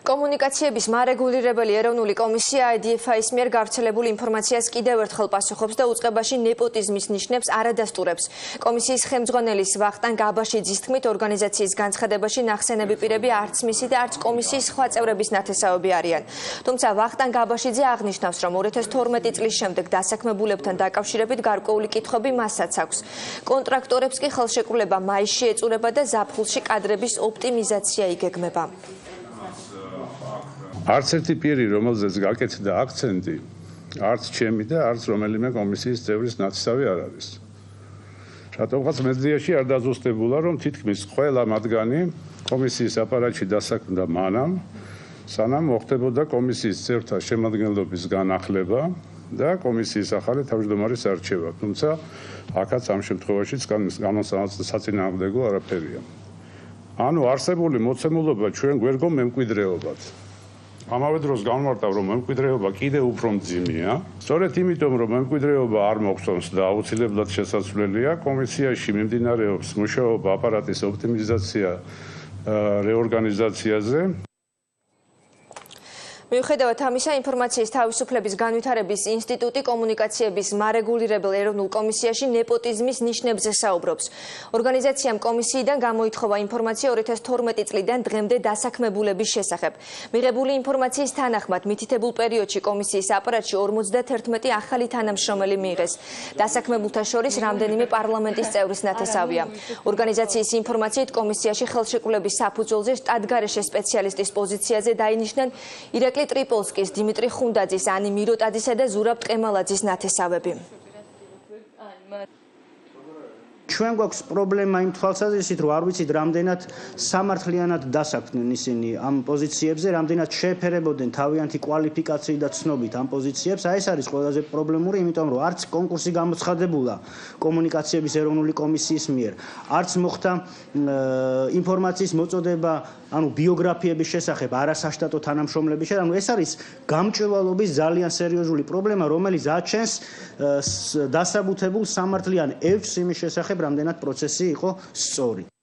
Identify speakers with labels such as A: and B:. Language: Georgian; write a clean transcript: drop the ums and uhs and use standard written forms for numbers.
A: კომუნიკაციების მარეგულირებელი ეროვნული კომისია IDFI-ის მიერ გავრცელებულ ინფორმაციას კიდევ ერთხელ პასუხობს და უწყებაში ნეპოტიზმის ნიშნებს არადასტურებს. კომისიის ხელმძღვანელის ვახტანგ აბაშიძის თქმით, ორგანიზაციის განცხადებაში ნახსენები პირები არც მისი და არც კომისიის სხვა წევრების ნათესავები არიან. თუმცა ვახტანგ აბაშიძე აღნიშნავს, რომ 2012 წლის შემდეგ დასაქმებულებთან დაკავშირებით გარკვეული კითხვები მასაც აქვს. კონტრაქტორებს კი ხელშეკრულება მაისში ეწურება და ზაფხულში კადრების ოპტიმიზაცია იგეგმება.
B: არც ერთი პირი, რომელზეც გაკეთდა აქცენტი, არც ჩემი და არც რომელიმე კომისიის წევრის ნათესავი არ არის. რატომღაც მედიაში არ დაზუსტებულა, რომ თითქმის ყველა მათგანი კომისიის აპარატში დასაქმდა მანამ, სანამ მოხდებოდა კომისიის წევრთა შემადგენლობის განახლება და კომისიის ახალი თავმჯდომარის არჩევა. თუმცა აქაც ამ შემთხვევაშიც საწინააღმდეგო არაფერია. ანუ არსებული მოცემულობა ჩვენ გვერგო მემკვიდრეობად. ამავე დროს განმარტავ, რომ მემკვიდრეობა კიდევ უფრო მძიმეა. სწორედ იმიტომ, რომ მემკვიდრეობა არ მოგწონს და აუცილებლად შესაძლებელია, კომისიაში მიმდინარეობს მუშაობა აპარატის ოპტიმიზაცია რეორგანიზაციაზე.
A: მიუხედავად ამისა, ინფორმაციის თავისუფლების განვითარების ინსტიტუტი კომუნიკაციების მარეგულირებელ ეროვნულ კომისიაში ნეპოტიზმის ნიშნებზე საუბრობს. ორგანიზაციამ კომისიიდან გამოითხოვა ინფორმაცია 2012 წლიდან დღემდე დასაქმებულების შესახებ. მიღებული ინფორმაციის თანახმად, მითითებულ პერიოდში კომისიის აპარატში 51 ახალი თანამშრომელი მიიღეს. დასაქმებულთა შორის რამდენიმე პარლამენტის წევრის ნათესავია. ორგანიზაციის ინფორმაციით, კომისიაში ხელშეკრულების საფუძველზე შტატგარეშე სპეციალისტის პოზიციაზე დაინიშნენ ირაკლი ტრიპოლსკის, დიმიტრი ხუნდაძის, ანი მიროტაძისა და ზურაბ ტყემალაძის ნათესავები.
C: ჩვენ გვაქვს პრობლემა იმ თვალსაზრისით, რომ არ ვიცით რამდენად სამართლიანად დასაქმდნენ ისინი ამ პოზიციებზე, რამდენად შეეფერებოდნენ თავიანთი კვალიფიკაციით და ცნობით ამ პოზიციებს. ეს არის ყველაზე პრობლემური, იმიტომ რომ არც კონკურსი გამოცხადებულა კომუნიკაციების ეროვნული კომისიის მიერ, არც მოხდა ინფორმაციის მოწოდება, ანუ ბიოგრაფიების შესახებ არასაშტატო თანამშრომლების შესახებ. ეს არის გამჭვირვალობის ძალიან სერიოზული პრობლემა, რომელიც აჩენს დასაბუთებულ სამართლიან ევს იმის შესახებ, რამდენად პროცესი იყო სწორი.